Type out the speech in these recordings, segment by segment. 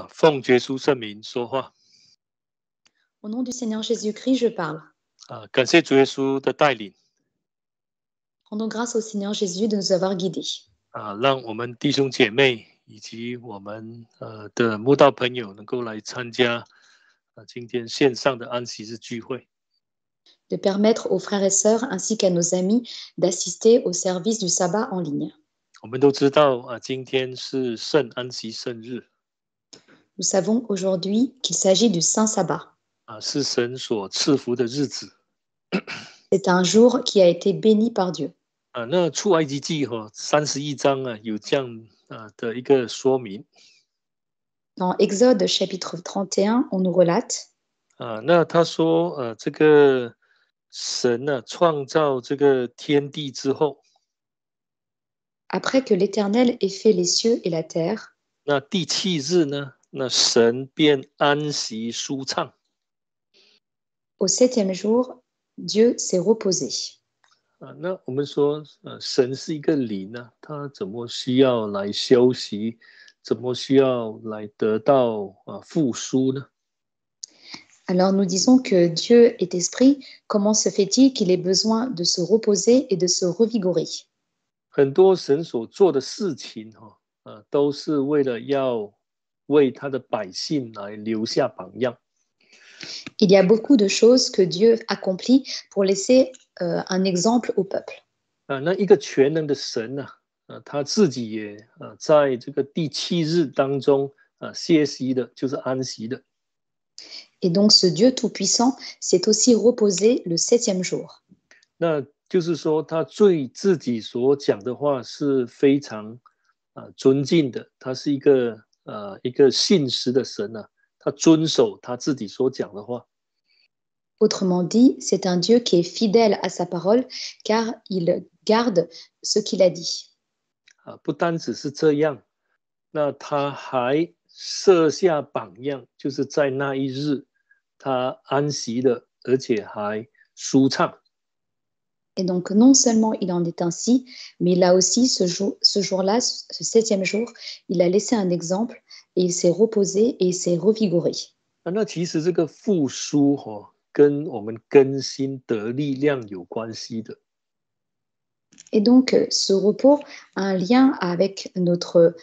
奉耶稣圣名说话。Au nom du Seigneur Jésus-Christ, je parle. 感谢主耶稣的带领。 Rendons grâce au Seigneur Jésus de nous avoir guidés. 让我们弟兄姐妹以及我们的慕道朋友能够来参加今天线上的安息日聚会。 De permettre aux frères et sœurs ainsi qu'à nos amis d'assister au service du sabbat en ligne. 我们都知道今天是圣安息圣日。 Nous savons aujourd'hui qu'il s'agit du Saint Sabbat. 是神所赐福的日子。 C'est un jour qui a été béni par Dieu. 那出埃及记31章有这样的一个说明。 Dans Exode chapitre 31, on nous relate 那他说这个神创造这个天地之后， après que l'Éternel ait fait les cieux et la terre, 那第7日呢，那神便安息舒畅。 au 7e jour, Dieu s'est reposé. 那我们说神是一个灵呢，他怎么需要来休息，怎么需要来得到复苏呢？ Alors nous disons que Dieu est esprit, comment se fait-il qu'il ait besoin de se reposer et de se revigorer? 很多神所做的事情都是为了要为他的百姓来留下榜样。 Il y a beaucoup de choses que Dieu accomplit pour laisser un exemple au peuple. 那一个全能的神呢，他自己也在这个第7日当中歇息的，就是安息的。 Et donc ce Dieu tout-puissant s'est aussi reposé le 7e jour. 那就是说，他对自己所讲的话是非常尊敬的，他是一个信实的神他遵守他自己所讲的话。 Autrement dit, c'est un Dieu qui est fidèle à sa parole car il garde ce qu'il a dit. 不单只是这样，那他还设下榜样，就是在那一日他安息了，而且还舒畅。 Et donc non seulement il en est ainsi, mais là aussi ce jour-là, ce 7e jour, il a laissé un exemple et il s'est reposé et il s'est revigoré. 那其实这个复苏跟我们更新得力量有关系的。 Et donc ce repos a un lien avec notre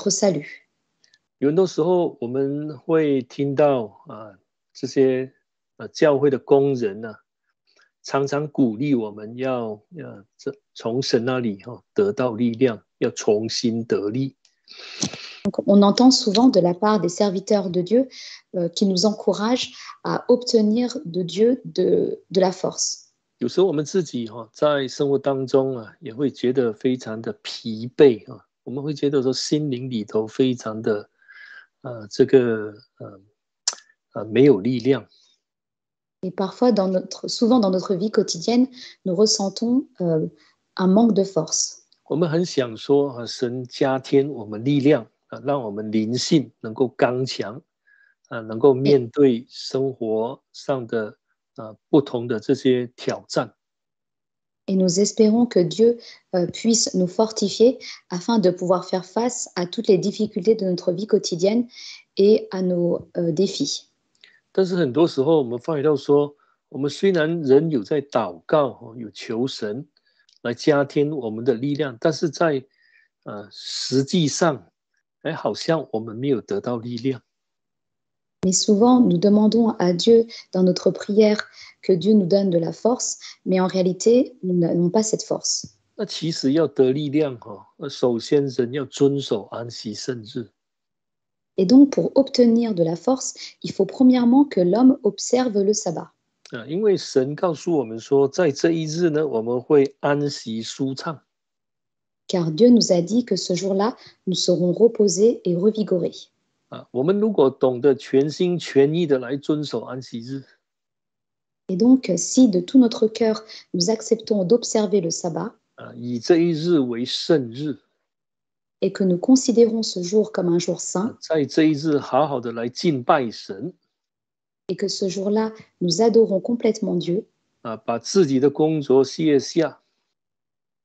salut. 有很多时候我们会听到这些教会的工人常常鼓励我们要从神那里得到力量，要重新得力。 Donc, on entend souvent de la part des serviteurs de Dieu qui nous encouragent à obtenir de Dieu de la force. 有时候我们自己在生活当中也会觉得非常的疲惫我们会觉得说心灵里头非常的没有力量。 Et parfois, souvent dans notre vie quotidienne, nous ressentons un manque de force. 我们很想说神加添我们力量让我们灵性能够刚强能够面对生活上的不同的这些挑战。 Et nous espérons que Dieu puisse nous fortifier afin de pouvoir faire face à toutes les difficultés de notre vie quotidienne et à nos défis. 但是很多时候我们发觉到说，我们虽然人有在祷告有求神来加添我们的力量，但是在实际上好像我们没有得到力量。 Mais souvent, nous demandons à Dieu dans notre prière que Dieu nous donne de la force, mais en réalité, nous n'avons pas cette force. 那其实要得力量首先人要遵守安息圣日。 Et donc, pour obtenir de la force, il faut premièrement que l'homme observe le sabbat. 因为神告诉我们说，在这一日呢，我们会安息舒畅。 Car Dieu nous a dit que ce jour-là, nous serons reposés et revigorés. 我们如果懂得全心全意的来遵守安息日， Et donc, si de tout notre cœur, nous acceptons d'observer le sabbat, 以这一日为圣日， et que nous considérons ce jour comme un jour saint, 在这一日好好的来敬拜神， et que ce jour-là, nous adorons complètement Dieu, 把自己的工作卸下，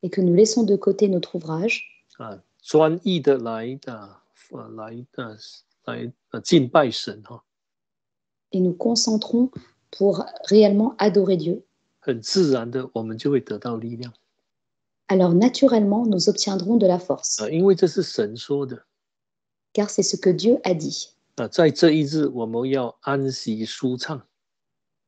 et que nous laissons de côté notre ouvrage, 专一的来来敬拜神哈。Et nous concentrons pour réellement adorer Dieu. 很自然的，我们就会得到力量。Alors naturellement, nous obtiendrons de la force. 因为这是神说的。Car c'est ce que Dieu a dit. 在这一日，我们要安息舒畅。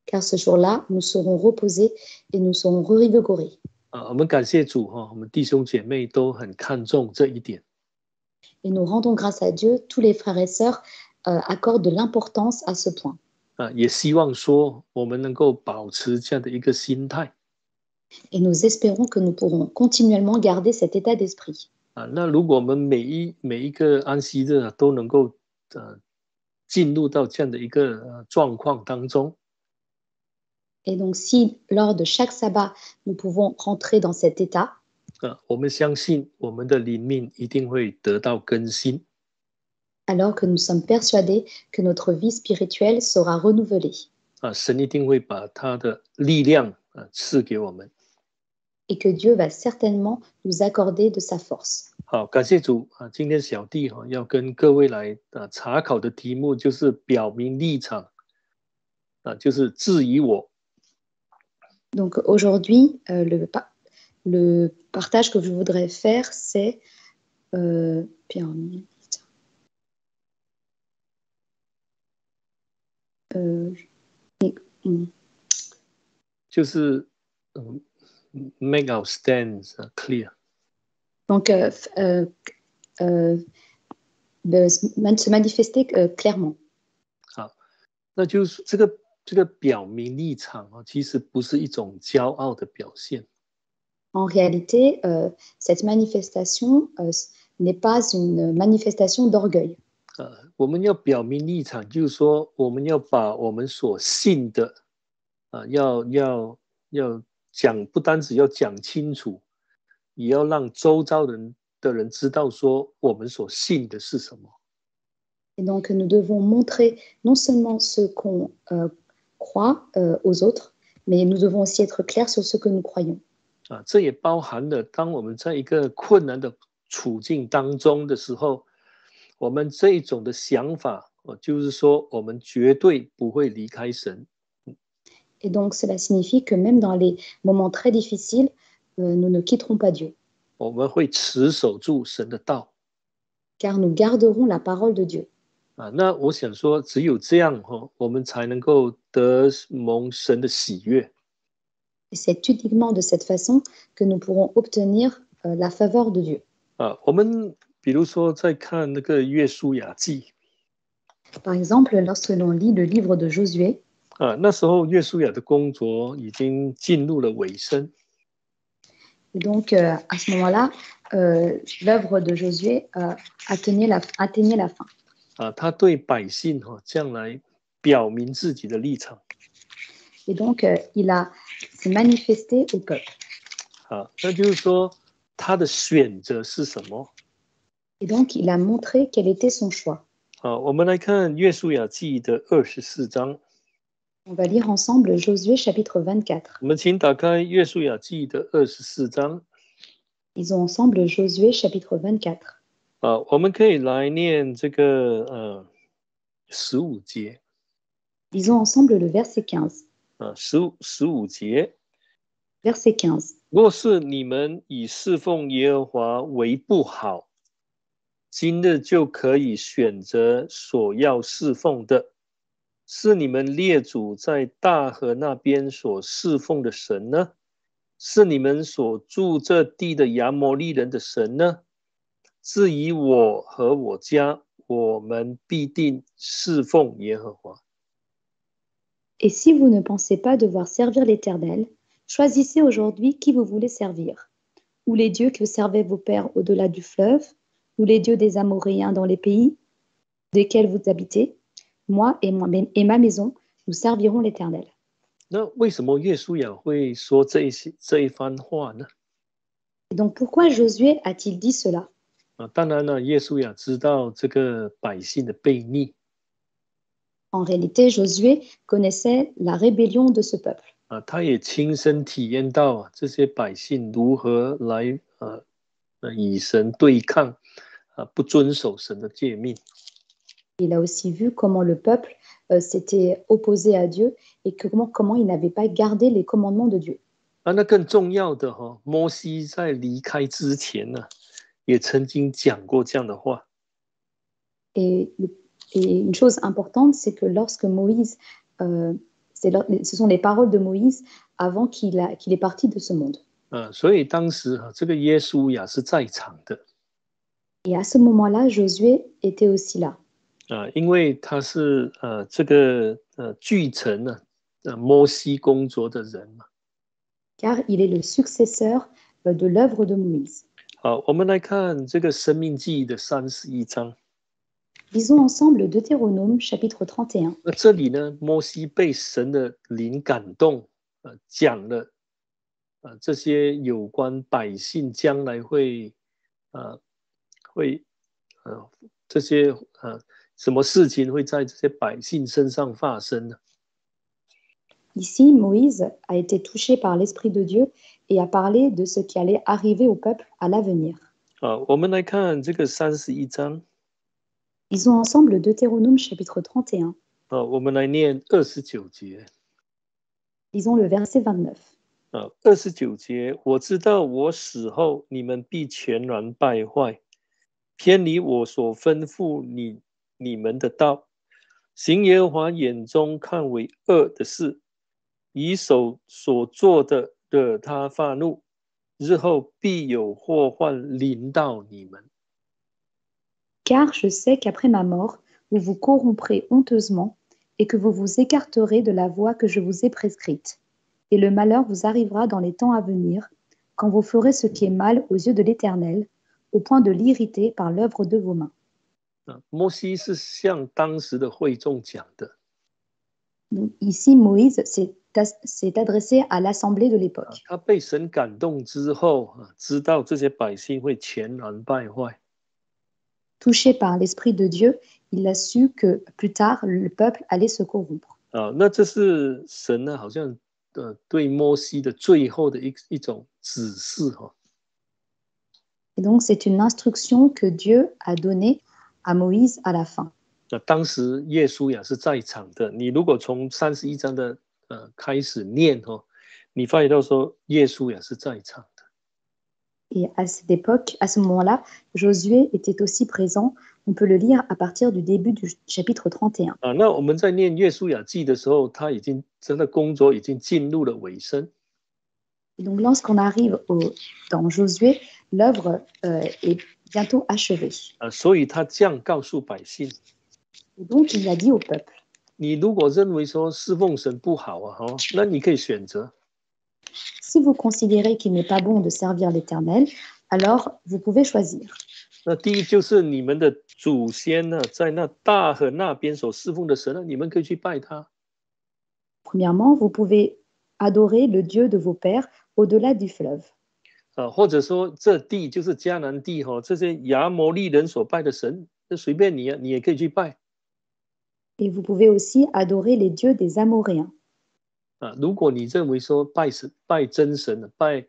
Car ce jour-là, nous serons reposés et nous serons revigorés. 我们感谢主哈，我们弟兄姐妹都很看重这一点。Et nous rendons grâce à Dieu, tous les frères et sœurs accordent de l'importance à ce point. 也希望说我们能够保持这样的一个心态。Et nous espérons que nous pourrons continuellement garder cet état d'esprit. 那如果我们每一个安息日都能够进入到这样的一个状况当中。Et donc, si lors de chaque sabbat, nous pouvons rentrer dans cet état, 我们相信我们的灵命一定会得到更新。alors que nous sommes persuadés que notre vie spirituelle sera renouvelée. 神一定会把他的力量赐给我们。Et que Dieu va certainement nous accorder de sa force. 好，感谢主今天小弟要跟各位来查考的题目就是表明立场就是质疑我。Donc aujourd'hui, le partage que je voudrais faire, c'est就是 make our stands clear. Donc se manifester clairement. 好，那就是这个表明立场其实不是一种骄傲的表现。En réalité, cette manifestation n'est pas une manifestation d'orgueil. 我们要表明立场，就是说我们要把我们所信的要讲，不单只要讲清楚，也要让周遭的人知道说我们所信的是什么。Et donc nous devons montrer non seulement ce qu'on croit aux autres, mais nous devons aussi être clairs sur ce que nous croyons. 这也包含了当我们在一个困难的处境当中的时候，我们这一种的想法就是说我们绝对不会离开神。Et donc cela signifie que même dans les moments très difficiles, nous ne quitterons pas Dieu. 我们会持守住神的道。Car nous garderons la parole de Dieu. 那我想说，只有这样我们才能够得蒙神的喜悦。Et c'est uniquement de cette façon que nous pourrons obtenir la faveur de Dieu. 我们比如说在看那个约书亚记。Par exemple, lorsque l'on lit le livre de Josué. 那时候约书亚的工作已经进入了尾声。Et donc à ce moment-là, l'œuvre de Josué atteignait la fin. 他对百姓这样来表明自己的立场。Et donc il s'est manifesté au peuple. 那就是说他的选择是什么？ Et donc il a montré quel était son choix. 我们来看约书亚记的24章。On va lire ensemble Josué chapitre 24. 我们请打开约书亚记的24章。Lisons ensemble Josué chapitre 24. 我们可以来念这个15节。Lisons ensemble le verset 15. 15节。Verset 15. 若是你们以侍奉耶和华为不好，今日就可以选择所要侍奉的，是你们列祖在大河那边所侍奉的神呢？是你们所住这地的亚摩利人的神呢？至于我和我家，我们必定侍奉耶和华。 Et si vous ne pensez pas devoir servir l'Éternel, choisissez aujourd'hui qui vous voulez servir, ou les dieux que servaient vos pères au-delà du fleuve, ou les dieux des Amoréens dans les pays desquels vous habitez. Moi et ma maison, nous servirons l'Éternel. 那为什么约书亚会说这一番话呢？ Et donc pourquoi Josué a-t-il dit cela? 当然了，约书亚知道这个百姓的悖逆。 En réalité, Josué connaissait la rébellion de ce peuple. 他也亲身体验到这些百姓如何来与神对抗，不遵守神的诫命。Il a aussi vu comment le peuple s'était opposé à Dieu et comment il n'avait pas gardé les commandements de Dieu. 那更重要的摩西在离开之前呢，也曾经讲过这样的话。Et, et une chose importante, c'est que lorsque Moïse, ce sont les paroles de Moïse avant qu'il est parti de ce monde. 所以当时这个耶稣亚是在场的。Et à ce moment-là, Josué était aussi là. 因为他是这个继承了摩西工作的人嘛。Car il est le successeur de l'œuvre de Moïse. 好，我们来看这个申命记的31章。Lisons ensemble Deutéronome chapitre 31. 那这里呢，摩西被神的灵感动，讲了这些有关百姓将来会这些什么事情会在这些百姓身上发生呢？ Ici, Moïse a été touché par l'Esprit de Dieu et a parlé de ce qui allait arriver au peuple à l'avenir. 我们来看这个31章。Lisons ensemble Deutéronome chapitre 31. 我们来念29节。Lisons le verset 29. 29节，我知道我死后，你们必全然败坏，偏离我所吩咐你们的道，行耶和华眼中看为恶的事，以手所做的惹他发怒，日后必有祸患临到你们。Car je sais qu'après ma mort, vous vous corromprez honteusement et que vous vous écarterez de la voie que je vous ai prescrite. Et le malheur vous arrivera dans les temps à venir, quand vous ferez ce qui est mal aux yeux de l'Éternel, au point de l'irriter par l'œuvre de vos mains. 摩西是向当时的会众讲的。 Donc, ici, Moïse s'est adressé à l'assemblée de l'époque. 他被神感动之后，知道这些百姓会全然败坏。 Touché par l'Esprit de Dieu, il a su que plus tard, le peuple allait se corrompre. 那这是神呢，好像对摩西的最后的一种指示。 Et donc, c'est une instruction que Dieu a donnée à Moïse à la fin. 当时耶稣亚是在场的。你如果从31章的开始念你发现到说耶稣亚是在场的。 Et à cette époque, à ce moment-là, Josué était aussi présent. On peut le lire à partir du début du chapitre 31. 那我们在念约书亚记的时候，他的工作已经进入了尾声。 Et donc, lorsqu'on arrive dans Josué, l'œuvre est bientôt achevée. 所以他这样告诉百姓。 Et donc, il a dit au peuple. 你如果认为说侍奉神不好那你可以选择。 Si vous considérez qu'il n'est pas bon de servir l'Éternel, alors vous pouvez choisir. 那第一就是你们的祖先呢，在那大河那边所侍奉的神呢，你们可以去拜他。 Premièrement, vous pouvez adorer le Dieu de vos pères au-delà du fleuve. 或者说这地就是迦南地这些亚摩利人所拜的神，就随便你你也可以去拜。 Et vous pouvez aussi adorer les dieux des Amoréens. 如果你认为说拜真神拜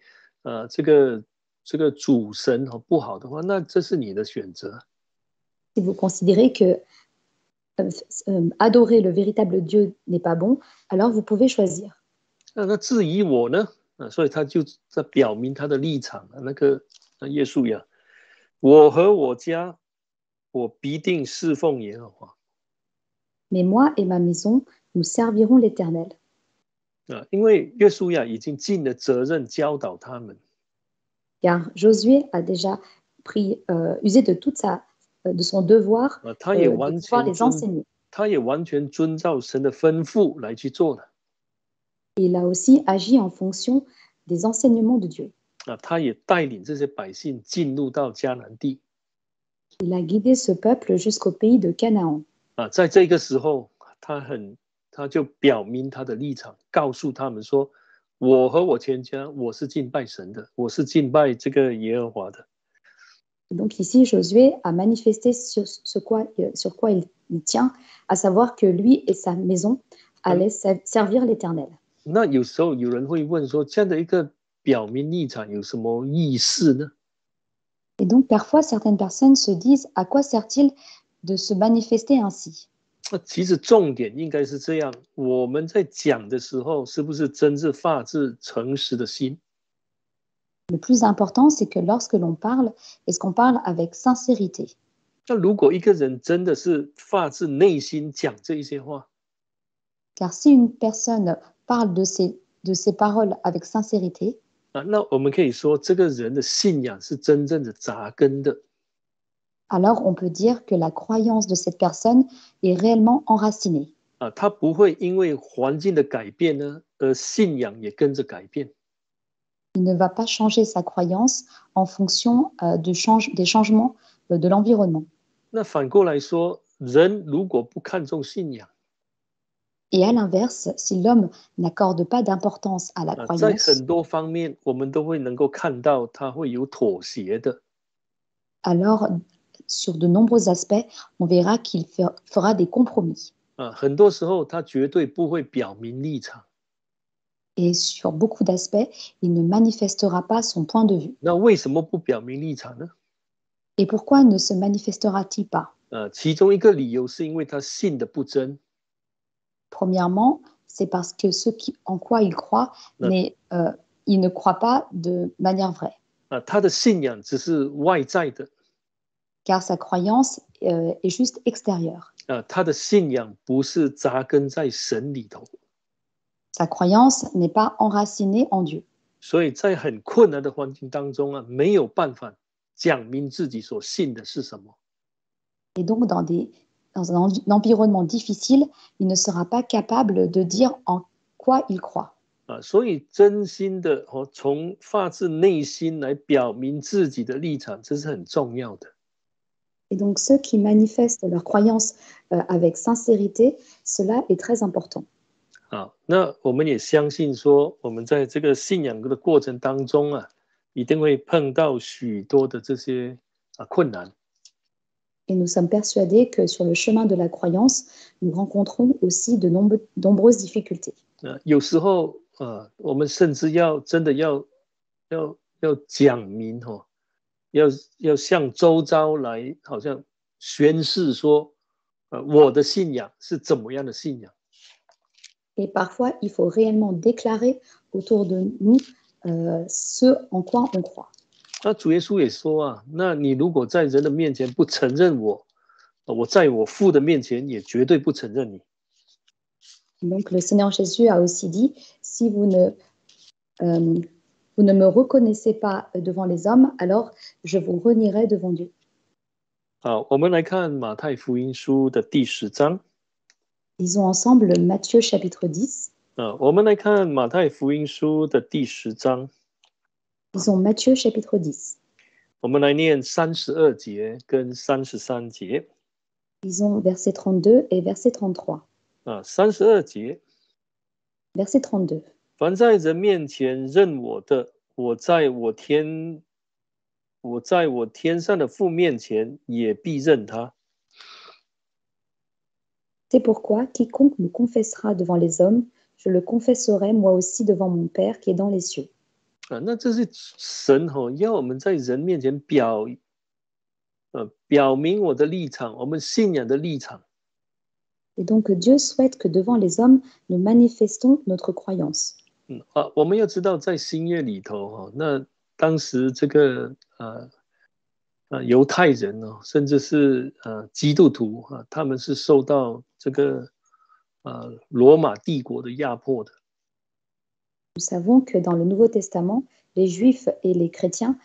这个主神不好的话，那这是你的选择。 Si vous considérez que adorer le véritable Dieu n'est pas bon, alors vous pouvez choisir. 那至于我呢，所以他就在表明他的立场。那个耶稣呀，我和我家，我必定侍奉耶和华。 Mais moi et ma maison, nous servirons l'Éternel. 因为约书亚已经尽了责任教导他们。 Car Josué a déjà usé de son devoir de pouvoir les enseigner. 他也完全遵照神的吩咐来去做了。 Il a aussi agi en fonction des enseignements de Dieu. 他也带领这些百姓进入到迦南地。 Il a guidé ce peuple jusqu'au pays de Canaan. 在这个时候，他就表明他的立场，告诉他们说：“我和我全家，我是敬拜神的，我是敬拜这个耶和华的。” Donc ici, Josué a manifesté sur quoi il tient, à savoir que lui et sa maison allaient servir l'Éternel. 那有时候有人会问说，这样的一个表明立场有什么意思呢？ Et donc parfois, certaines personnes se disent, à quoi sert-il de se manifester ainsi. 那其实重点应该是这样：我们在讲的时候，是不是真是发自诚实的心？ Le plus important, c'est que lorsque l'on parle, est-ce qu'on parle avec sincérité? 那如果一个人真的是发自内心讲这一些话， Car si une personne parle de ses paroles avec sincérité, 那我们可以说这个人的信仰是真正的扎根的。 alors on peut dire que la croyance de cette personne est réellement enracinée. 他不会因为环境的改变呢，而信仰也跟着改变。 Il ne va pas changer sa croyance en fonction des changements de l'environnement. 那反过来说，人如果不看重信仰， Et à l'inverse, si l'homme n'accorde pas d'importance à la 在 croyance, 很多方面我们都会能够看到他会有妥协的。 alors sur de nombreux aspects, on verra qu'il fera des compromis. 很多时候他绝对不会表明立场。 Et sur beaucoup d'aspects, il ne manifestera pas son point de vue. 那为什么不表明立场呢？ Et pourquoi ne se manifestera-t-il pas? 其中一个理由是因为他信的不真。 Premièrement, c'est parce que en quoi il croit, mais il ne croit pas de manière vraie. 他的信仰只是外在的。 Car sa croyance est juste extérieure. 他的信仰不是扎根在神里头。 Sa croyance n'est pas enracinée en Dieu. 所以在很困难的环境当中没有办法讲明自己所信的是什么。 Et donc, dans un environnement difficile, il ne sera pas capable de dire en quoi il croit. 所以真心的从发自内心来表明自己的立场，这是很重要的。 Et donc, ceux qui manifestent leur croyance avec sincérité, cela est très important. 那我们也相信说，我们在这个信仰的过程当中一定会碰到许多的这些困难。 Et nous sommes persuadés que sur le chemin de la croyance, nous rencontrons aussi de nombreuses difficultés. 有时候我们甚至真的要讲明要向周遭来好像宣示说我的信仰是怎么样的信仰。 Et parfois, il faut réellement déclarer autour de nous ce en quoi on croit. 那主耶稣也说那你如果在人的面前不承认我，我在我父的面前也绝对不承认你。 Donc le Seigneur Jésus a aussi dit, si vous ne me reconnaissez pas devant les hommes, alors je vous renierai devant Dieu. 好，我们来看马太福音书的第10章。 Lisons ensemble Matthieu chapitre 10. 我们来看马太福音书的第10章。 Lisons Matthieu chapitre 10. 我们来念32节跟33节。 Lisons verset 32 et verset 33. 32节。 Verset 32. 凡在人面前认我的，我在我天上的父面前也必认他。 C'est pourquoi quiconque me confessera devant les hommes, je le confesserai moi aussi devant mon Père qui est dans les cieux. 那这是神要我们在人面前表明我的立场，我们信仰的立场。 Et donc Dieu souhaite que devant les hommes, nous manifestons notre croyance. 我们要知道在新约里头那当时这个犹太人甚至是基督徒他们是受到这个罗马帝国的压迫的。 Nous savons que dans le Nouveau Testament, les Juifs et les chrétiens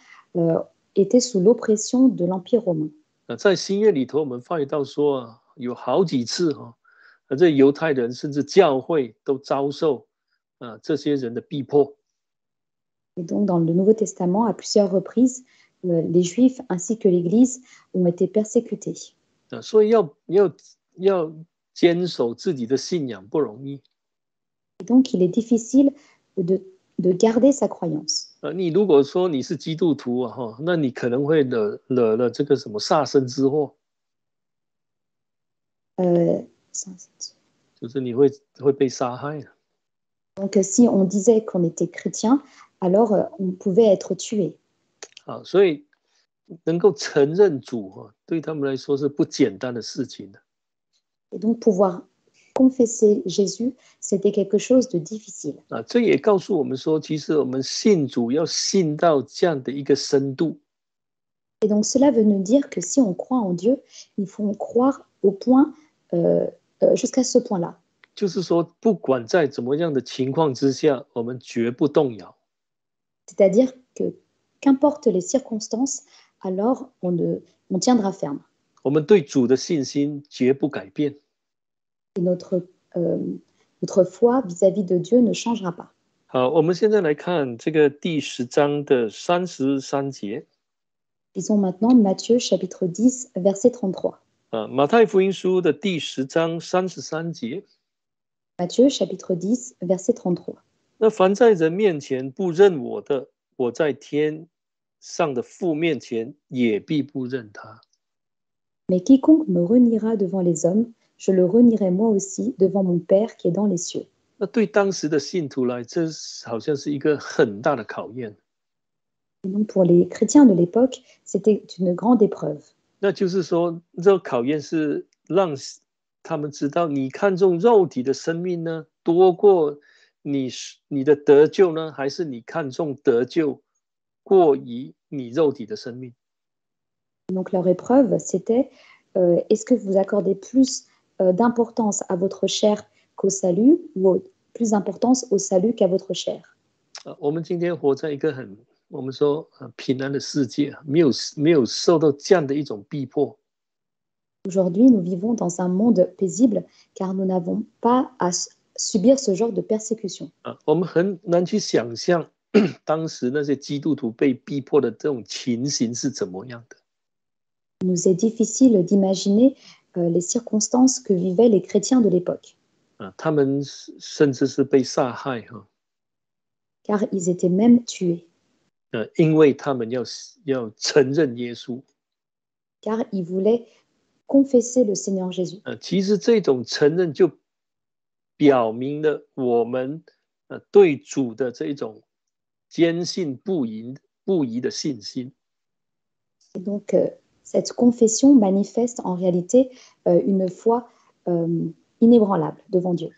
étaient sous l'oppression de l'Empire romain. 在新约里头，我们发觉到说有好几次这犹太人甚至教会都遭受这些人的逼迫。 Et donc dans le Nouveau Testament, à plusieurs reprises, les Juifs ainsi que l'Église ont été persécutés. 所以要坚守自己的信仰不容易。 Et donc il est difficile de garder sa croyance. 你如果说你是基督徒那你可能会惹了这个什么杀身之祸。 就是你会被杀害。 Donc si on disait qu'on était chrétien, alors on pouvait être tué. 所以能够承认主对他们来说是不简单的事情的。Et donc pouvoir confesser Jésus, c'était quelque chose de difficile. 这也告诉我们说，其实我们信主要信到这样的一个深度。Et donc cela veut nous dire que si on croit en Dieu, il faut croire au point, jusqu'à ce point-là. 就是说，不管在怎么样的情况之下，我们绝不动摇。C'est-à-dire que qu'importe les circonstances, alors on tiendra ferme. 我们对主的信心绝不改变。Et notre foi vis-à-vis de Dieu ne changera pas. 好，我们现在来看这个第10章的33节。Lisons maintenant Matthieu chapitre 10, verset 33. 马太福音书的第10章33节。Matthieu chapitre 10, verset 33. 那凡在人面前不认我的，我在天上的父面前也必不认他。Mais quiconque me reniera devant les hommes, je le renierai moi aussi devant mon Père qui est dans les cieux. 那对当时的信徒来，这好像是一个很大的考验。Et donc pour les chrétiens de l'époque, c'était une grande épreuve. 那就是说，这个考验是让他们知道，你看重肉体的生命呢，多过你的得救呢，还是你看重得救过于你肉体的生命？ Donc leur épreuve, c'était est-ce que vous accordez plus d'importance à votre chair qu'au salut ou plus d'importance au salut qu'à votre chair? 我们今天活在一个我们说平安的世界，没有受到这样的一种逼迫。Aujourd'hui, nous vivons dans un monde paisible car nous n'avons pas à subir ce genre de persécution. 我们很难去想象当时那些基督徒被逼迫的这种情形是怎么样的。Il nous est difficile d'imaginer les circonstances que vivaient les chrétiens de l'époque. 他们甚至是被杀害Car ils étaient même tués. 因为他们要承认耶稣。Car ils voulaient confesser le Seigneur Jésus. 其实这种承认就表明了我们对主的这一种坚信不疑的信心。Et donc cette confession manifeste en réalité une foi inébranlable devant Dieu.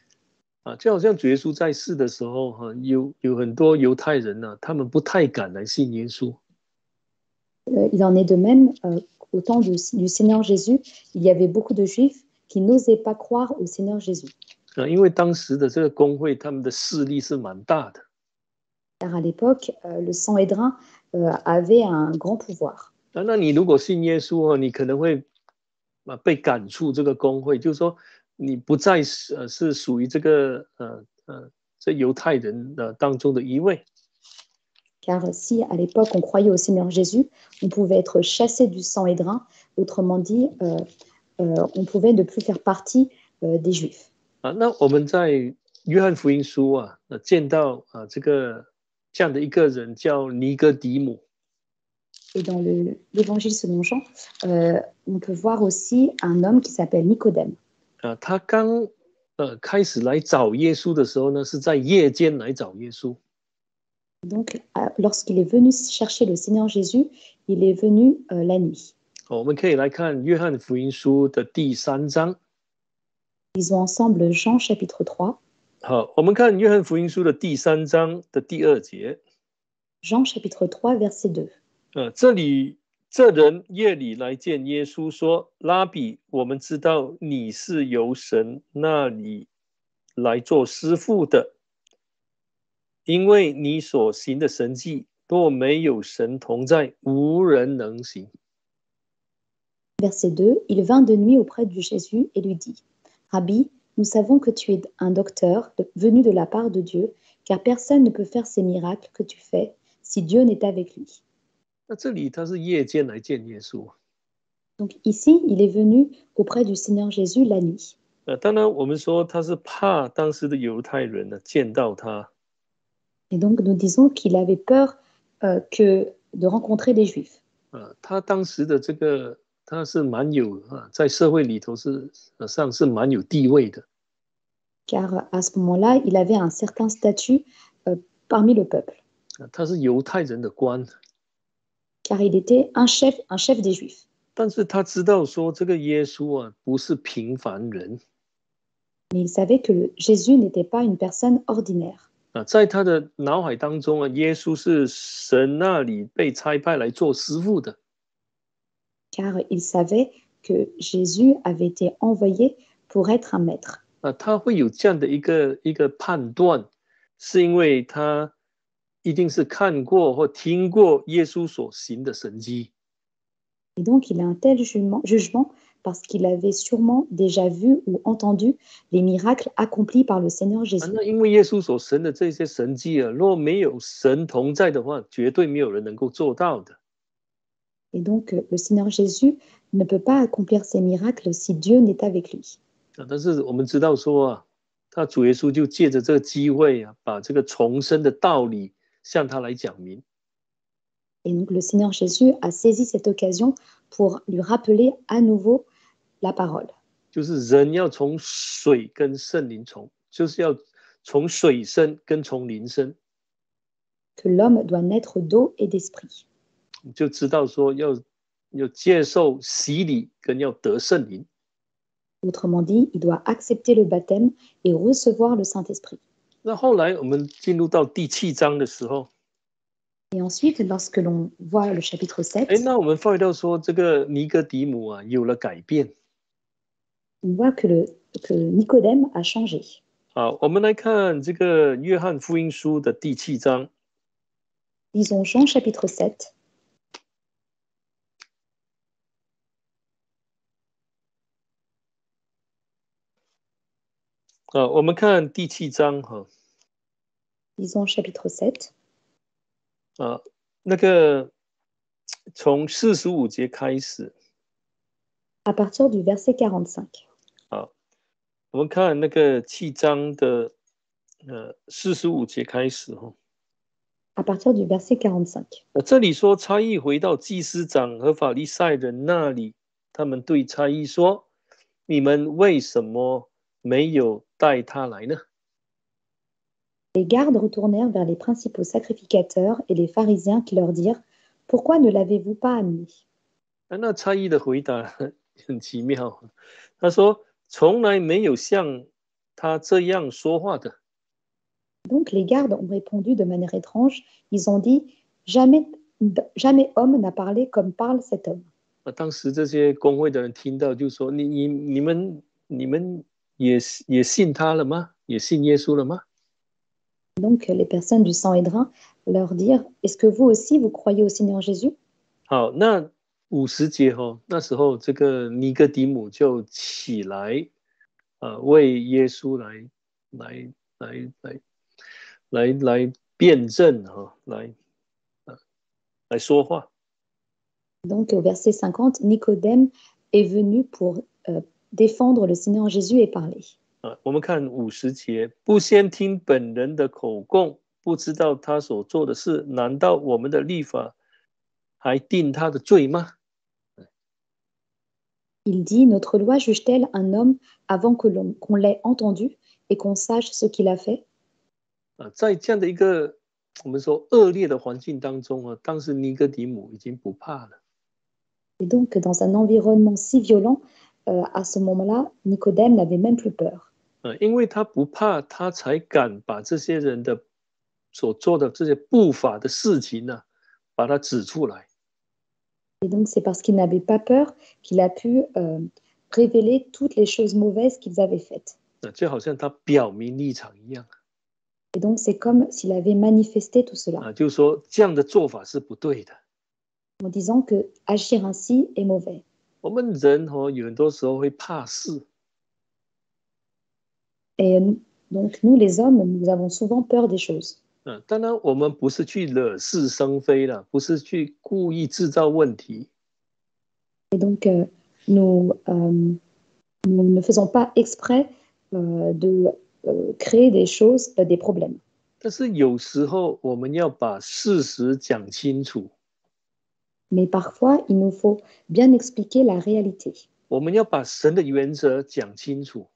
就好像主耶稣在世的时候有很多犹太人他们不太敢来信耶稣。Il en est de même au temps du Seigneur Jésus, il y avait beaucoup de Juifs qui n'osaient pas croire au Seigneur Jésus. 因为当时的这个公会，他们的势力是蛮大的。Car à l'époque, le Sanhédrin avait un grand pouvoir. 那你如果信耶稣你可能会被赶出这个公会，就是说你不再是属于这个这犹太人当中的一位。Car si à l'époque on croyait au Seigneur Jésus, on pouvait être chassé du Sanhédrin, autrement dit, on pouvait ne plus faire partie des Juifs. 那我们在约翰福音书见到这样的一个人叫尼哥底母。Et dans l'évangile selon Jean, on peut voir aussi un homme qui s'appelle Nicodème. 他刚开始来找耶稣的时候呢，是在夜间来找耶稣。Donc, lorsqu'il est venu chercher le Seigneur Jésus, il est venu la nuit. 我们可以来看约翰福音书的第3章。Lisons ensemble Jean chapitre 3. 好，我们看约翰福音书的第3章的第2节。Jean chapitre 3, verset 2. 这人夜里来见耶稣说：“拉比，我们知道你是由神那里来做师傅的，因为你所行的神迹，若没有神同在，无人能行。” Verset 2. Il vint de nuit auprès de Jésus et lui dit: Rabbi, nous savons que tu es un docteur venu de la part de Dieu, car personne ne peut faire ces miracles que tu fais si Dieu n'est avec lui. 那这里他是夜间来见耶稣。 Donc ici, il est venu auprès du Seigneur Jésus la nuit. 当然我们说他是怕当时的犹太人见到他。 Et donc nous disons qu'il avait peur de rencontrer les Juifs. 他当时的这个他是蛮有在社会里头是蛮有地位的。 Car à ce moment-là, il avait un certain statut parmi le peuple. 他是犹太人的官。car il était un chef des Juifs. 但是他知道说这个耶稣啊不是平凡人 Mais il savait que Jésus n'était pas une personne ordinaire. 啊，在他的脑海当中啊，耶稣是神那里被差派来做师傅的 Car il savait que Jésus avait été envoyé pour être un maître. 啊，他会有这样的一个判断，是因为他一定是看过或听过耶稣所行的神迹。 Et donc, il a un tel jugement parce qu'il avait sûrement déjà vu ou entendu les miracles accomplis par le Seigneur 啊， Jésus. 那因为耶稣所行的这些神迹啊，若没有神同在的话，绝对没有人能够做到的。 Et donc, le Seigneur Jésus ne peut pas accomplir ces miracles si Dieu n'est avec lui. 啊，但是我们知道说啊，他主耶稣就借着这个机会啊，把这个重生的道理向他来讲明。 Et donc, le Seigneur Jésus a saisi cette occasion pour lui rappeler à nouveau la parole. 就是人要从水跟圣灵就是要从水生跟从灵生。 Que l'homme doit naître d'eau et d'esprit. 你就知道说要接受洗礼跟要得圣灵。 Autrement dit, il doit accepter le baptême et recevoir le Saint-Esprit. 那后来我们进入到第7章的时候， Et ensuite, lorsque l'on voit le chapitre 7, 那我们发现到说这个尼哥底母啊有了改变。 on voit que Nicodème a changé. 好，我们来看这个约翰福音书的第7章。 Lisons Jean chapitre 7. 我们看第7章哈。 Lisons chapitre 7. 那个从45节开始。 À partir du verset 45. 好，我们看那个7章的45节开始哈。 À partir du verset 45. 这里说差役回到祭司长和法利赛人那里，他们对差役说：“你们为什么没有带他来呢？” Les gardes retournèrent vers les principaux sacrificateurs et les pharisiens qui leur dirent: Pourquoi ne l'avez-vous pas amené? 那差役的回答很奇妙，他说：“从来没有像他这样说话的。” Donc les gardes ont répondu de manière étrange. Ils ont dit: Jamais homme n'a parlé comme parle cet homme. 当时这些公会的人听到就说：“你们也信他了吗？也信耶稣了吗？” Donc les personnes du Sanhédrin leur dirent: Est-ce que vous aussi vous croyez au Seigneur Jésus? 好，那50节那时候这个尼哥底母就起来，为耶稣来辩证来说话。 Donc au verset 50, Nicodème est venu pour défendre le Seigneur Jésus et parler. 我们看50节，不先听本人的口供，不知道他所做的事，难道我们的律法还定他的罪吗？ Il dit: Notre loi juge-t-elle un homme avant qu'on l'ait entendu et qu'on sache ce qu'il a fait? 在这样的一个我们说恶劣的环境当中当时尼哥底母已经不怕了。 Et donc, dans un environnement si violent, à ce moment-là, Nicodème n'avait même plus peur. 因为他不怕，他才敢把这些人的所做的这些不法的事情呢，把它指出来。 Et donc, c'est parce qu'il n'avait pas peur qu'il a pu révéler toutes les choses mauvaises qu'ils avaient faites. 就好像他表明立场一样。 Et donc, c'est comme s'il avait manifesté tout cela, 就是说这样的做法是不对的。 en disant que agir ainsi est mauvais. 我们人有很多时候会怕事。 Et donc, nous, les hommes, nous avons souvent peur des choses. 当然我们不是去惹是生非了，不是去故意制造问题。 Et donc, nous ne faisons pas exprès de créer des choses, des problèmes. 但是有时候我们要把事实讲清楚。 Mais parfois, il nous faut bien expliquer la réalité. 我们要把神的原则讲清楚。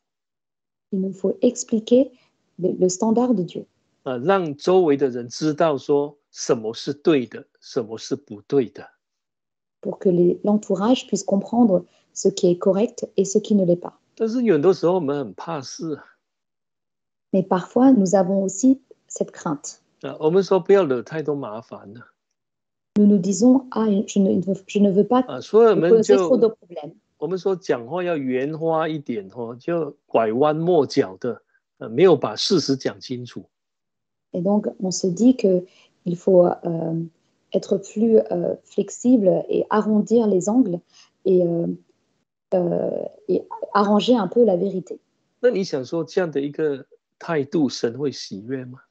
Il nous faut expliquer le standard de Dieu. 让周围的人知道说什么是对的，什么是不对的。pour que l'entourage puisse comprendre ce qui est correct et ce qui ne l'est pas. 但是有很多时候我们很怕事 Mais parfois, nous avons aussi cette crainte. 我们说不要惹太多麻烦了 Nous nous disons, ah, je ne veux pas 所以我们 causer trop de 就 problèmes. 我们说讲话要圆滑一点就拐弯抹角的没有把事实讲清楚 Et donc, on se dit qu'il faut être plus flexible et arrondir les angles et arranger un peu la vérité. 那你想说这样的一个态度神会喜悦吗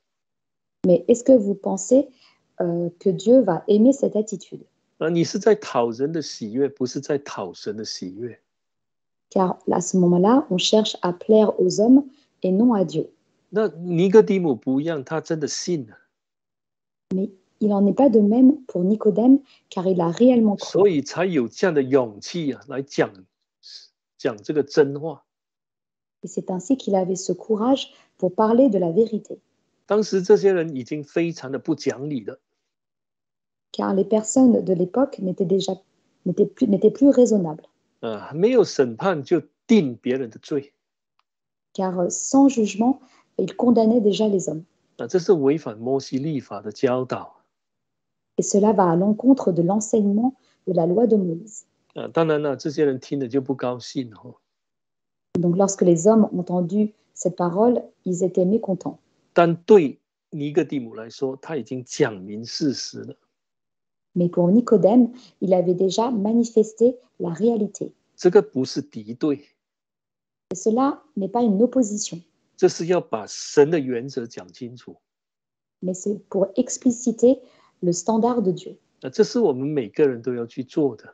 Mais est-ce que vous pensez que Dieu va aimer cette attitude? 你是在讨人的喜悦不是在讨神的喜悦 Car à ce moment-là, on cherche à plaire aux hommes et non à Dieu. 那尼哥底母不一样他真的信了 Mais il n'en est pas de même pour Nicodème, car il a réellement cru. 所以才有这样的勇气来讲这个真话 Et c'est ainsi qu'il avait ce courage pour parler de la vérité. 当时这些人已经非常的不讲理了 Car les personnes de l'époque n'étaient plus raisonnables. 没有审判就定别人的罪 Car sans jugement, il condamnait déjà les hommes. 这是违反摩西律法的教导 Et cela va à l'encontre de l'enseignement de la loi de Moïse. 当然了这些人听了就不高兴 Donc lorsque les hommes ont entendu cette parole, ils étaient mécontents. 但对尼哥底母来说他已经讲明事实了 Mais pour Nicodème, il avait déjà manifesté la réalité. 这个不是敌对 Et cela n'est pas une opposition, 这是要把神的原则讲清楚 mais c'est pour expliciter le standard de Dieu. 这是我们每个人都要去做的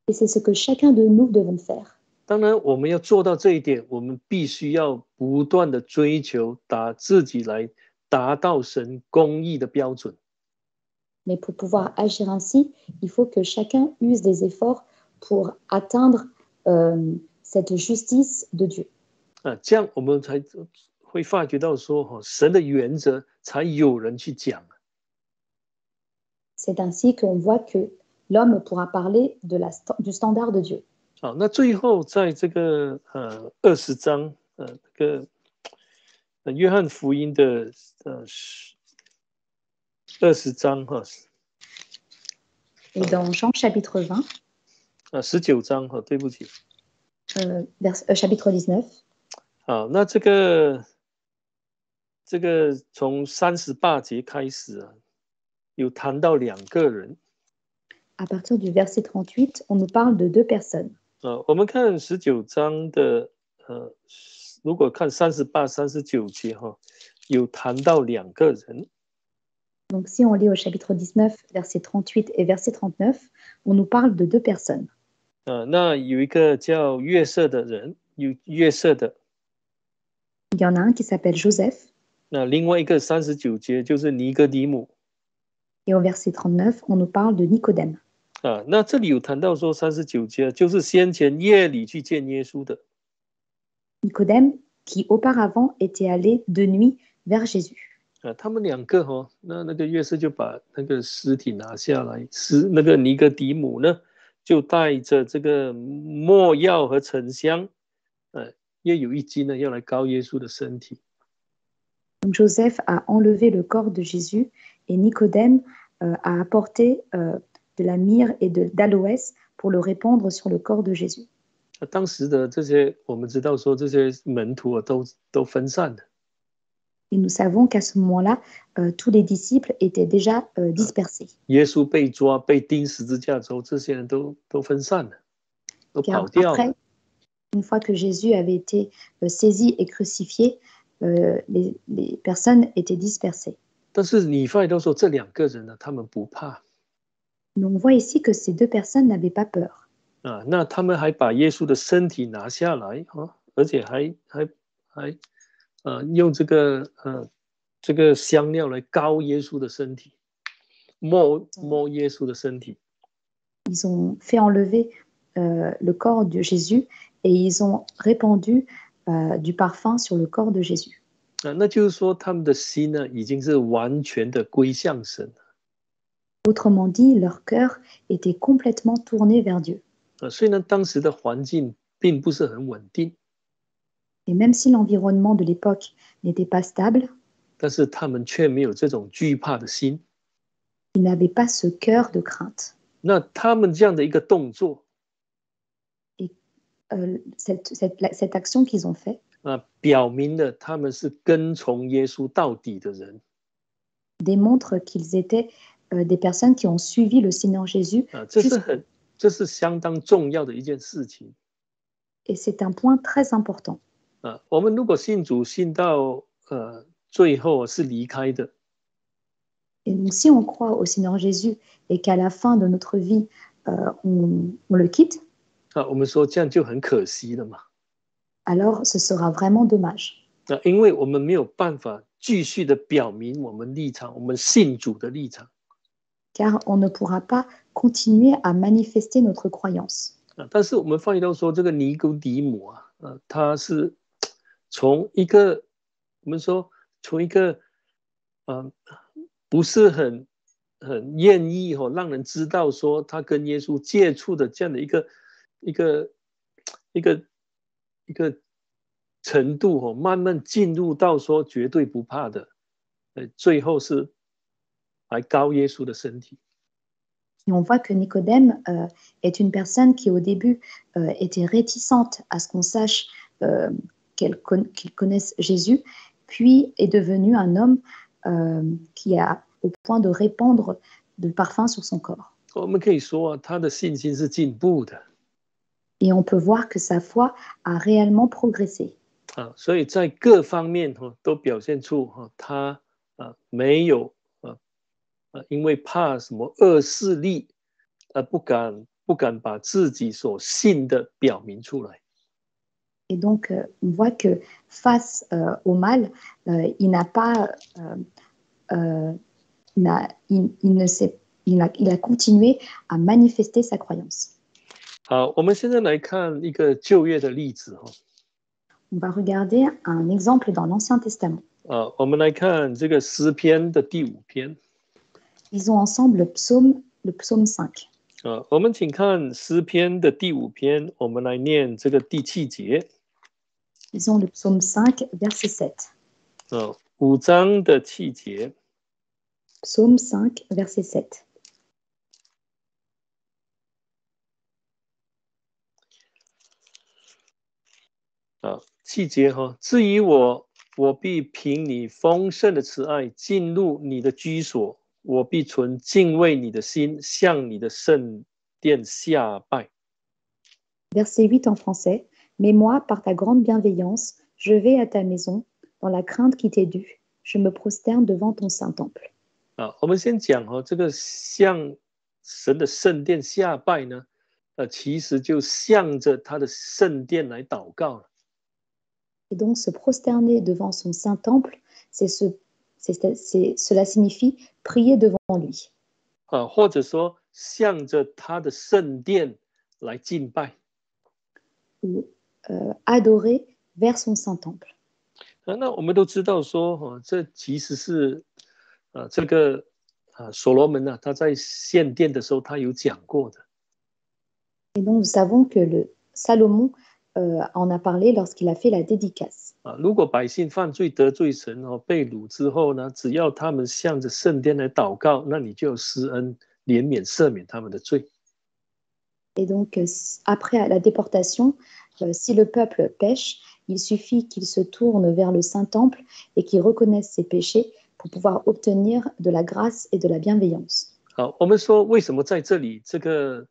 Et c'est ce que chacun de nous devons faire. 当然我们要做到这一点我们必须要不断的追求自己来达到神公义的标准 Mais pour pouvoir agir ainsi, il faut que chacun use des efforts pour atteindre cette justice de Dieu. 这样我们才会发觉到说神的原则才有人去讲 C'est ainsi qu'on voit que l'homme pourra parler du standard de Dieu. 好，那最后在这个20章这个约翰福音的20章 Et dans Jean chapitre 20, 19章对不起 chapitre 19, 好，那这个从38节开始有谈到2个人 à partir du verset 38, on nous parle de 2 personnes. 我们看19章的如果看38、39节有谈到2个人 Donc si on lit au chapitre 19, verset 38 et verset 39, on nous parle de 2 personnes. 那有一个叫约瑟的人，有约瑟的。Il y en a un qui s'appelle Joseph. 那另外一个39节就是尼哥底母。Et au verset 39, on nous parle de Nicodème. 那这里有谈到说39节就是先前夜里去见耶稣的。Nicodème qui auparavant était allé de nuit vers Jésus. 他们2个那个约瑟就把那个尸体拿下来，那个尼哥底母呢就带着这个没药和沉香，又有1斤呢要来膏耶稣的身体。Donc Joseph a enlevé le corps de Jésus et Nicodème a apporté de la myrrhe et d'aloès pour le répandre sur le corps de Jésus. 当时的这些我们知道说这些门徒都分散了。Et nous savons qu'à ce moment-là, tous les disciples étaient déjà dispersés. 耶稣被抓被钉十字架之后，这些人都分散了，都跑掉了。 Après, une fois que Jésus avait été saisi et crucifié, les personnes étaient dispersées. 但是你发现到说这2个人呢，他们不怕。 Mais on voit ici que ces 2 personnes n'avaient pas peur. 那他们还把耶稣的身体拿下来而且还用这个香料来膏耶稣的身体，摸耶稣的身体。 Ils ont fait enlever le corps de Jésus et ils ont répandu du parfum sur le corps de Jésus. 那就是说他们的心呢已经是完全的归向神。Autrement dit, leur cœur était complètement tourné vers Dieu. 虽然当时的环境并不是很稳定， Et même si l'environnement de l'époque n'était pas stable, 但是他们却没有这种惧怕的心。 ils n'avaient pas ce cœur de crainte. 那他们这样的一个动作 Et cette action qu'ils ont faite 表明了他们是跟从耶稣到底的人。 démontre qu'ils étaient des personnes qui ont suivi le Seigneur Jésus. 这是相当重要的一件事情。 Et c'est un point très important. 我们如果信主信到最后是离开的， Et donc si on croit au Seigneur Jésus et qu'à la fin de notre vie, on le quitte, 我们说这样就很可惜了嘛。 alors ce sera vraiment dommage. 因为我们没有办法继续的表明我们立场，我们信主的立场。 Car on ne pourra pas continuer à manifester notre croyance. 但是我们发现到说，这个尼哥底母他是从一个我们说从一个不是很愿意让人知道说他跟耶稣接触的这样的一个程度慢慢进入到说绝对不怕的，最后是来膏耶稣的身体。 Et on voit que Nicodème est une personne qui au début était réticente à ce qu'on sache qu'il connaisse Jésus, puis est devenu un homme qui a au point de répandre de parfum sur son corps. 我们可以说他的信心是进步的。 Et on peut voir que sa foi a réellement progressé. 所以在各方面都表现出他没有因为怕什么恶势力而不敢把自己所信的表明出来。 Et donc, on voit que face au mal, il n'a pas, il a continué à manifester sa croyance. 好，我们现在来看一个旧约的例子。 On va regarder un exemple dans l'Ancien Testament. 我们来看这个诗篇的第5篇。 Lisons ensemble le psaume 5. 我们请看诗篇的第5篇，我们来念这个第7节。 Lisons le psaume 5, verset 7. 5章的7节。 Psaume 5, verset 7. 7节至于我必凭你丰盛的慈爱进入你的居所，我必存敬畏你的心，向你的圣殿下拜。 Verset 8 en français. Mais moi, par ta grande bienveillance, je vais à ta maison, dans la crainte qui t'est due. Je me prosterne devant ton saint temple. 我们先讲这个向神的圣殿下拜呢，其实就向着他的圣殿来祷告了。 Et donc, se prosterner devant son saint temple, cela signifie prier devant lui. 或者说向着他的圣殿来敬拜。 Ou adorer vers son saint temple. 那我们都知道说，这其实是这个所罗门他在献殿的时候他有讲过的。 Et donc, nous savons que Salomon en a parlé lorsqu'il a fait la dédicace. 如果百姓犯罪得罪神被掳之后呢，只要他们向着圣殿来祷告，那你就有施恩怜悯赦免他们的罪。 Et donc, après la déportation, si le peuple pêche, il suffit qu'il se tourne vers le Saint-Temple et qu'il reconnaisse ses péchés pour pouvoir obtenir de la grâce et de la bienveillance. 好，我们说为什么在这里这个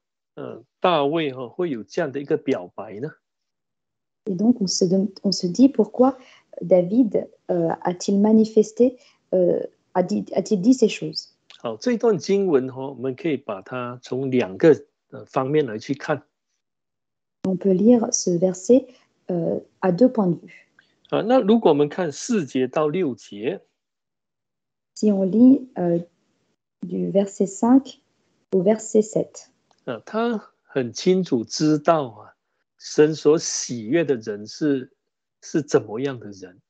大卫会有这样的一个表白呢？ Et donc, on se dit pourquoi David a-t-il manifesté, a-t-il dit ces choses? 好，这段经文我们可以把它从2个方面来去看。 On peut lire ce verset à 2 points de vue. 那如果我们看4节到6节， Si on lit du verset 5 au verset 7, 他很清楚知道神所喜悦的人是怎么样的人。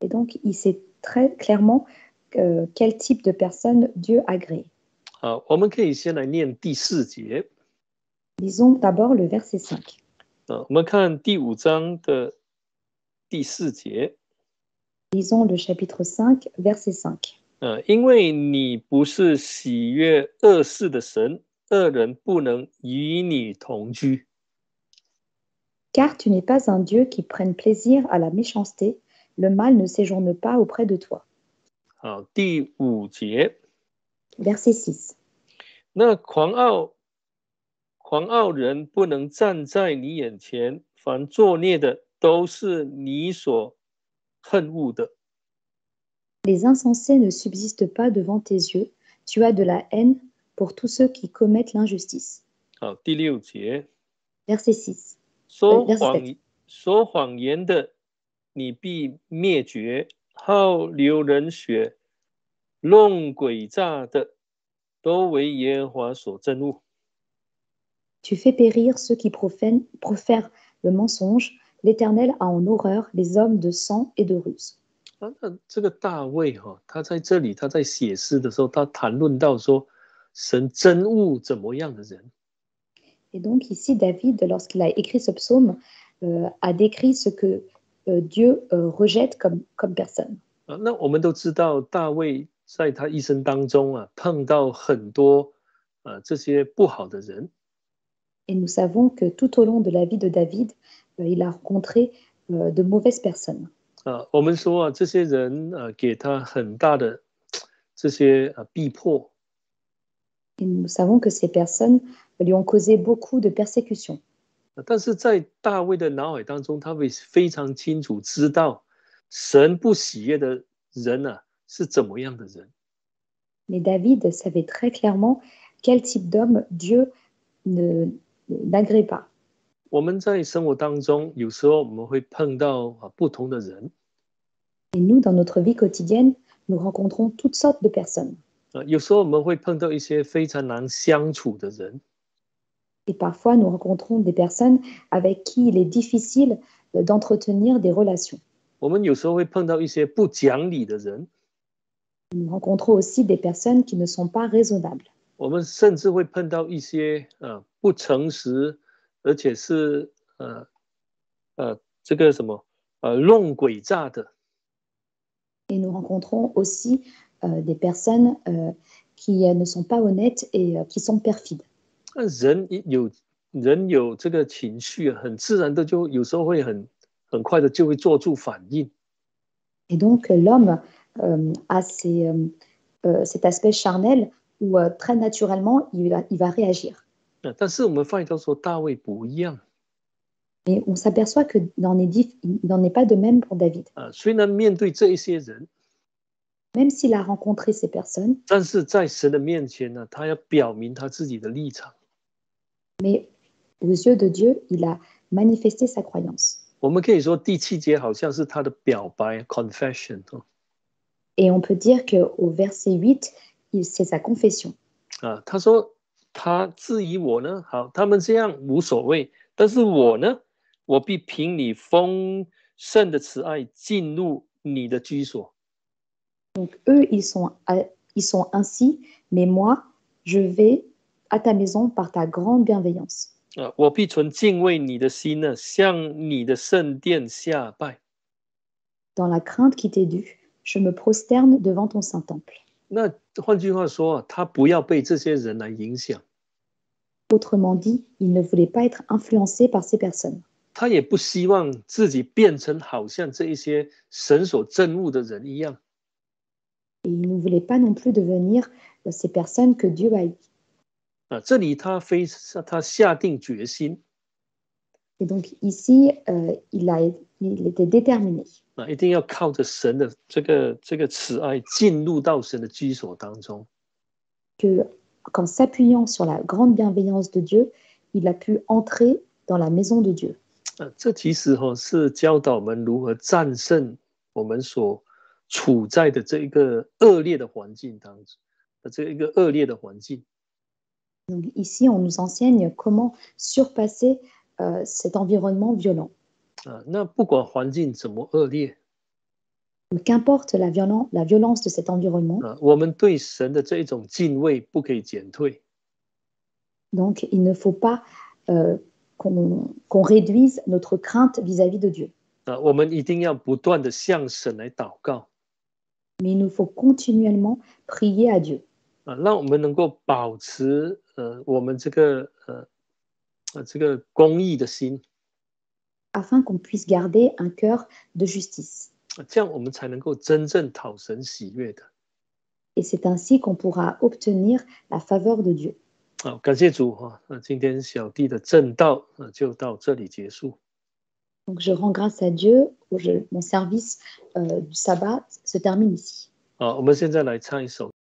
et donc il sait très clairement quel type de personne Dieu agrée. 好，我们可以先来念第4节。Lisons d'abord le verset 5. 我们看第5章的第4节。Lisons le chapitre 5, verset 5. 因为你不是喜悦恶事的神，恶人不能与你同居。Car tu n'es pas un Dieu qui prenne plaisir à la méchanceté, le mal ne séjourne pas auprès de toi. 好，第5节。Verset 6. 那狂傲人不能站在你眼前，凡作孽的都是你所恨恶的。Les insensés ne subsistent pas devant tes yeux. Tu as de la haine pour tous ceux qui commettent l'injustice. 好，第6节。Verset 6. 说 Verset 7. 谎言的，你必灭绝；好流人血、弄诡诈的，都为耶和华所憎恶。Tu fais périr ceux qui profèrent le mensonge. L'Éternel a en horreur les hommes de sang et de ruse. 那这个大卫他在这里他在写诗的时候，他谈论到说，神憎恶怎么样的人。Et donc ici, David, lorsqu'il a écrit ce psaume, a décrit ce que Dieu rejette comme personne. 那我们都知道，大卫在他一生当中碰到很多这些不好的人。Et nous savons que tout au long de la vie de David, il a rencontré de mauvaises personnes. 我们说这些人给他很大的这些逼迫。Et nous savons que ces personnes lui ont causé beaucoup de persécutions. 但是在大卫的脑海当中，他会非常清楚知道神不喜悦的人是怎么样的人。Mais David savait très clairement quel type d'homme Dieu n'agrée pas. 我们在生活当中，有时候我们会碰到不同的人。Et nous, dans notre vie quotidienne, nous rencontrons toutes sortes de personnes. 有时候我们会碰到一些非常难相处的人。Et parfois, nous rencontrons des personnes avec qui il est difficile d'entretenir des relations. 我们有时候会碰到一些不讲理的人。Nous rencontrons aussi des personnes qui ne sont pas raisonnables. 我们甚至会碰到一些不诚实，而且是这个什么弄诡诈的。Et nous rencontrons aussi des personnes qui ne sont pas honnêtes et qui sont perfides. 人有这个情绪很自然的就有时候会很快的就会做出反应。Et donc l'homme a cet aspect charnel où très naturellement il va réagir. 但是我们发现到说大卫不一样。Et on s'aperçoit que il n'en est pas de même pour David. 虽然面对这一些人， Même s'il a rencontré ces personnes, 但是在神的面前呢，他要表明他自己的立场。 mais aux yeux de Dieu, il a manifesté sa croyance. 我们可以说第7节好像是他的表白 confession。 Et on peut dire qu'au verset 8, c'est sa confession. 他说他质疑我呢，好，他们这样无所谓，但是我呢，我必凭你丰盛的慈爱进入你的居所。 Donc eux, ils sont ainsi, mais moi, je vais à ta maison par ta grande bienveillance. 我必存敬畏你的心呢，向你的圣殿下拜。 Dans la crainte qui t'est due, je me prosterne devant ton saint temple. 那换句话说他不要被这些人来影响。 Autrement dit, il ne voulait pas être influencé par ces personnes. 他也不希望自己变成好像这一些神所憎恶的人一样。 Et il ne voulait pas non plus devenir ces personnes que Dieu haït. 这里他下定决心。 Et donc ici, il était déterminé. 一定要靠着神的这个慈爱进入到神的居所当中。 Qu'en s'appuyant sur la grande bienveillance de Dieu, il a pu entrer dans la maison de Dieu. 这其实是教导我们如何战胜我们所处在的这一个恶劣的环境当中，这一个恶劣的环境。 Donc ici, on nous enseigne comment surpasser cet environnement violent. 那不管环境怎么恶劣， Qu'importe la violence de cet environnement, 我们对神的这一种敬畏不可以减退。 donc il ne faut pas qu'on réduise notre crainte vis-à-vis de Dieu. 我们一定要不断的向神来祷告， Mais il nous faut continuellement prier à Dieu 让我们能够保持我们这个公义的心， afin qu'on puisse garder un cœur de justice. 这样我们才能够真正讨神喜悦的。 Et c'est ainsi qu'on pourra obtenir la faveur de Dieu. 好，感谢主哈，今天小弟的正道就到这里结束。 Donc je rends grâce à Dieu, mon service du sabbat se termine ici. 我们现在来唱一首